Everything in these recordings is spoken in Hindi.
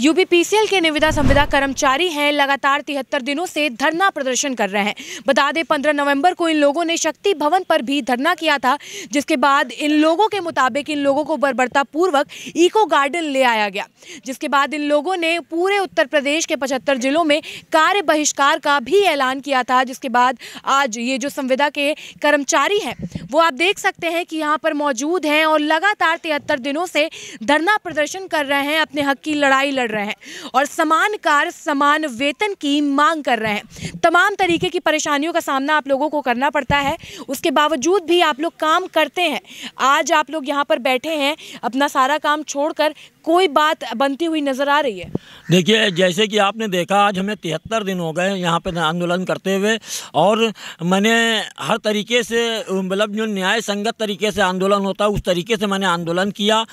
यूपीपीसीएल के निविदा संविदा कर्मचारी हैं, लगातार 73 दिनों से धरना प्रदर्शन कर रहे हैं। बता दें 15 नवंबर को इन लोगों ने शक्ति भवन पर भी धरना किया था, जिसके बाद इन लोगों के मुताबिक इन लोगों को बर्बरतापूर्वक इको गार्डन ले आया गया, जिसके बाद इन लोगों ने पूरे उत्तर प्रदेश के 75 जिलों में कार्य बहिष्कार का भी ऐलान किया था। जिसके बाद आज ये जो संविदा के कर्मचारी हैं वो आप देख सकते हैं कि यहाँ पर मौजूद हैं और लगातार 73 दिनों से धरना प्रदर्शन कर रहे हैं, अपने हक की लड़ाई लड़ रहे हैं और समान कार्य समान वेतन की मांग कर रहे हैं। तमाम तरीके की परेशानियों का सामना आप लोगों को करना पड़ता है, उसके बावजूद भी आप लोग काम करते हैं। आज आप लोग यहाँ पर बैठे हैं, अपना सारा काम छोड़कर, कोई बात बनती हुई नजर आ रही है? देखिए, जैसे कि आपने देखा, आज हमें 73 दिन हो गए यहाँ पे आंदोलन करते हुए और मैंने हर तरीके से मतलब जो न्याय संगत तरीके से आंदोलन होता है उस तरीके से मैंने आंदोलन किया।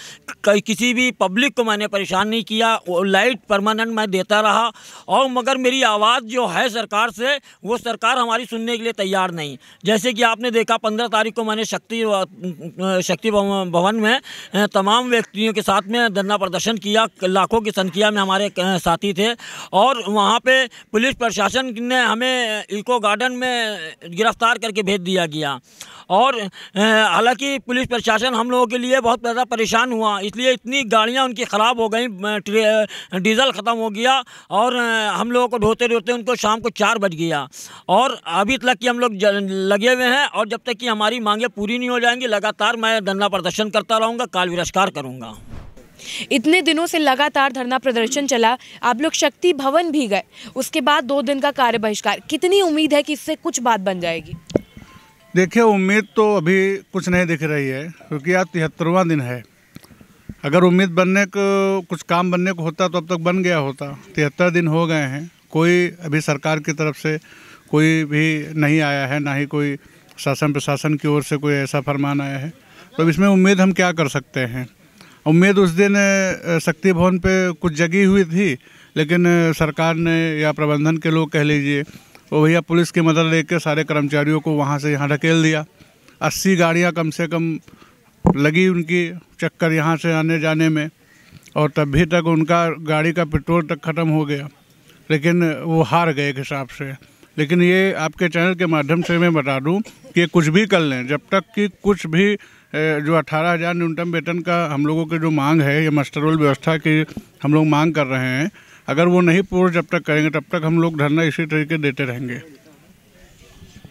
किसी भी पब्लिक को मैंने परेशान नहीं किया, लाइट परमानेंट मैं देता रहा और मगर मेरी आवाज़ जो है सरकार से, वो सरकार हमारी सुनने के लिए तैयार नहीं। जैसे कि आपने देखा 15 तारीख को मैंने शक्ति भवन में तमाम व्यक्तियों के साथ में धरना प्रदर्शन किया। लाखों की संख्या में हमारे साथी थे और वहाँ पे पुलिस प्रशासन ने हमें इको गार्डन में गिरफ्तार करके भेज दिया गया और हालांकि पुलिस प्रशासन हम लोगों के लिए बहुत ज़्यादा परेशान हुआ, इसलिए इतनी गाड़ियाँ उनकी ख़राब हो गई, डीजल ख़त्म हो गया और हम लोगों को ढोते ढोते उनको शाम को 4 बज गया और अभी तक कि हम लोग लगे हुए हैं और जब तक कि हमारी मांगें पूरी नहीं हो जाएंगी लगातार मैं धरना प्रदर्शन करता रहूँगा, काल बहिष्कार करूँगा। इतने दिनों से लगातार धरना प्रदर्शन चला, आप लोग शक्ति भवन भी गए, उसके बाद 2 दिन का कार्य बहिष्कार। कितनी उम्मीद है कि इससे कुछ बात बन जाएगी? देखिए, उम्मीद तो अभी कुछ नहीं दिख रही है क्योंकि आज 73वां दिन है। अगर उम्मीद बनने को, कुछ काम बनने को होता तो अब तक बन गया होता। 73 दिन हो गए हैं, कोई अभी सरकार की तरफ से कोई भी नहीं आया है, ना ही कोई शासन प्रशासन की ओर से कोई ऐसा फरमान आया है। तो इसमें उम्मीद हम क्या कर सकते हैं? उम्मीद उस दिन शक्ति भवन पे कुछ जगी हुई थी, लेकिन सरकार ने या प्रबंधन के लोग कह लीजिए, वो भैया पुलिस की मदद लेकर सारे कर्मचारियों को वहाँ से यहाँ ढकेल दिया। 80 गाड़ियाँ कम से कम लगी उनकी चक्कर यहाँ से आने जाने में और तब भी तक उनका गाड़ी का पेट्रोल तक ख़त्म हो गया, लेकिन वो हार गए एक हिसाब से। लेकिन ये आपके चैनल के माध्यम से मैं बता दूं कि कुछ भी कर लें, जब तक कि कुछ भी जो 18,000 न्यूनतम वेतन का हम लोगों की जो मांग है, ये मास्टर रोल व्यवस्था की हम लोग मांग कर रहे हैं, अगर वो नहीं पूर्ण जब तक करेंगे तब तक हम लोग धरना इसी तरीके देते रहेंगे।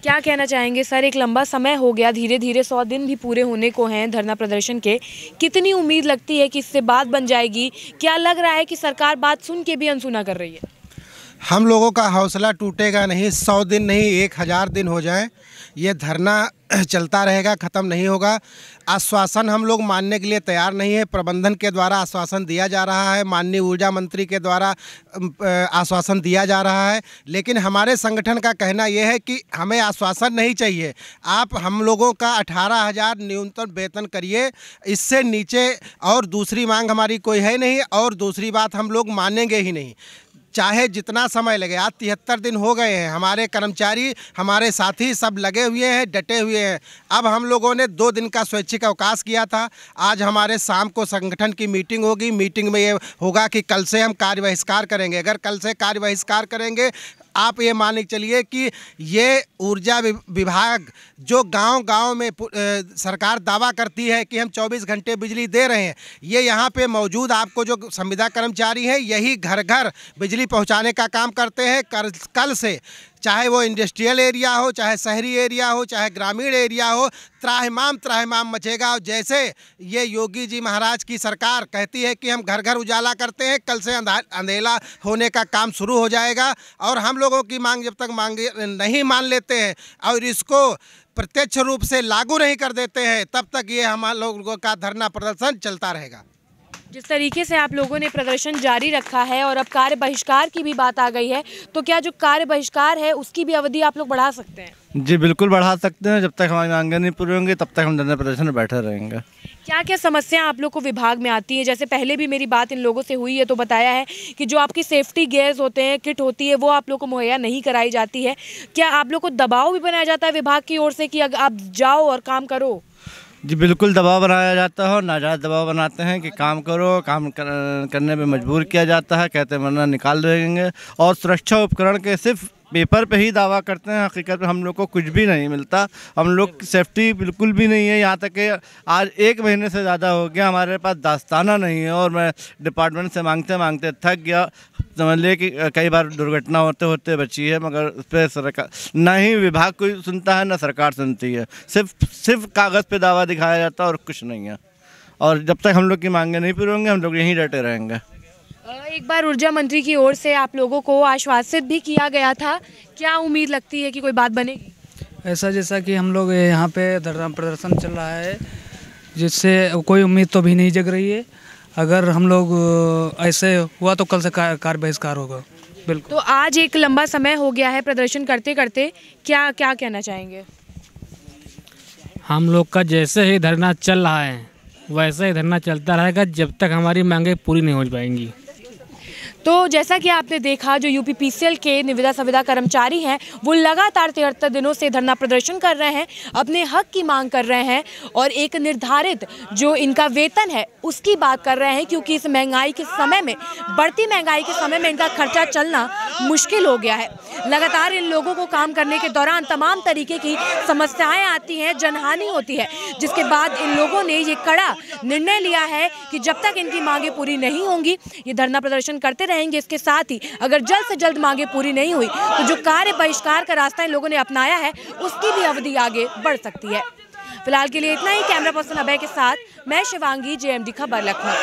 क्या कहना चाहेंगे सर? एक लंबा समय हो गया, धीरे धीरे 100 दिन भी पूरे होने को हैं धरना प्रदर्शन के। कितनी उम्मीद लगती है कि इससे बात बन जाएगी? क्या लग रहा है कि सरकार बात सुन के भी अनसुना कर रही है? हम लोगों का हौसला टूटेगा नहीं। 100 दिन नहीं, 1000 दिन हो जाए, ये धरना चलता रहेगा, ख़त्म नहीं होगा। आश्वासन हम लोग मानने के लिए तैयार नहीं है। प्रबंधन के द्वारा आश्वासन दिया जा रहा है, माननीय ऊर्जा मंत्री के द्वारा आश्वासन दिया जा रहा है, लेकिन हमारे संगठन का कहना यह है कि हमें आश्वासन नहीं चाहिए। आप हम लोगों का 18,000 न्यूनतम वेतन करिए, इससे नीचे और दूसरी मांग हमारी कोई है नहीं और दूसरी बात हम लोग मानेंगे ही नहीं, चाहे जितना समय लगे। आज 73 दिन हो गए हैं, हमारे कर्मचारी, हमारे साथी सब लगे हुए हैं, डटे हुए हैं। अब हम लोगों ने 2 दिन का स्वैच्छिक अवकाश किया था। आज हमारे शाम को संगठन की मीटिंग होगी। मीटिंग में ये होगा कि कल से हम कार्य बहिष्कार करेंगे। अगर कल से कार्य बहिष्कार करेंगे, आप ये मान के चलिए कि ये ऊर्जा विभाग जो गांव-गांव में सरकार दावा करती है कि हम 24 घंटे बिजली दे रहे हैं, ये यहाँ पे मौजूद आपको जो संविदा कर्मचारी हैं यही घर-घर बिजली पहुँचाने का काम करते हैं। कल से चाहे वो इंडस्ट्रियल एरिया हो, चाहे शहरी एरिया हो, चाहे ग्रामीण एरिया हो, त्राहिमाम मचेगा। और जैसे ये योगी जी महाराज की सरकार कहती है कि हम घर घर उजाला करते हैं, कल से अंधेला होने का काम शुरू हो जाएगा और हम लोगों की मांग जब तक मांगे नहीं मान लेते हैं और इसको प्रत्यक्ष रूप से लागू नहीं कर देते हैं, तब तक ये हम लोगों का धरना प्रदर्शन चलता रहेगा। जिस तरीके से आप लोगों ने प्रदर्शन जारी रखा है और अब कार्य बहिष्कार की भी बात आ गई है, तो क्या जो कार्य बहिष्कार है उसकी भी अवधि आप लोग बढ़ा सकते हैं? जी बिल्कुल बढ़ा सकते हैं। जब तक हमारी मांगें नहीं पूरी होंगी तब तक हम धरना प्रदर्शन में बैठे रहेंगे। क्या क्या समस्याएं आप लोग को विभाग में आती है? जैसे पहले भी मेरी बात इन लोगों से हुई है तो बताया है कि जो आपकी सेफ्टी गियर्स होते हैं, किट होती है, वो आप लोग को मुहैया नहीं कराई जाती है। क्या आप लोग को दबाव भी बनाया जाता है विभाग की ओर से कि आप जाओ और काम करो? जी बिल्कुल दबाव बनाया जाता है और नाजायज़ दबाव बनाते हैं कि काम करो, करने पे मजबूर किया जाता है, कहते हैं वरना निकाल देंगे। और सुरक्षा उपकरण के सिर्फ पेपर पे ही दावा करते हैं, हकीकत में हम लोग को कुछ भी नहीं मिलता। हम लोग की सेफ्टी बिल्कुल भी नहीं है। यहाँ तक कि आज 1 महीने से ज़्यादा हो गया हमारे पास दास्ताना नहीं है और मैं डिपार्टमेंट से मांगते मांगते थक गया। समझ लिए कि कई बार दुर्घटना होते होते बची है, मगर उस पर सरकार ना ही विभाग कोई सुनता है ना सरकार सुनती है। सिर्फ कागज़ पे दावा दिखाया जाता है और कुछ नहीं है। और जब तक हम लोग की मांगे नहीं पूरी होंगी हम लोग यहीं डटे रहेंगे। एक बार ऊर्जा मंत्री की ओर से आप लोगों को आश्वासित भी किया गया था, क्या उम्मीद लगती है कि कोई बात बनेगी? ऐसा जैसा कि हम लोग यहाँ पे धरना प्रदर्शन चल रहा है, जिससे कोई उम्मीद तो भी नहीं जग रही है। अगर हम लोग ऐसे हुआ तो कल से कार बहिष्कार होगा। बिल्कुल। तो आज एक लंबा समय हो गया है प्रदर्शन करते करते, क्या क्या कहना चाहेंगे? हम लोग का जैसे ही धरना चल रहा है वैसे ही धरना चलता रहेगा जब तक हमारी मांगें पूरी नहीं हो पाएंगी। तो जैसा कि आपने देखा, जो यूपीपीसीएल के निविदा संविदा कर्मचारी हैं वो लगातार 73 दिनों से धरना प्रदर्शन कर रहे हैं, अपने हक की मांग कर रहे हैं और एक निर्धारित जो इनका वेतन है उसकी बात कर रहे हैं, क्योंकि इस महंगाई के समय में, बढ़ती महंगाई के समय में इनका खर्चा चलना मुश्किल हो गया है। लगातार इन लोगों को काम करने के दौरान तमाम तरीके की समस्याएं आती हैं, जनहानि होती है, जिसके बाद इन लोगों ने ये कड़ा निर्णय लिया है कि जब तक इनकी मांगें पूरी नहीं होंगी ये धरना प्रदर्शन करते रहेंगे। इसके साथ ही अगर जल्द से जल्द मांगें पूरी नहीं हुई तो जो कार्य बहिष्कार का रास्ता इन लोगों ने अपनाया है उसकी भी अवधि आगे बढ़ सकती है। फिलहाल के लिए इतना ही। कैमरा पर्सन अभय के साथ मैं शिवांगी, JMD खबर लखनऊ।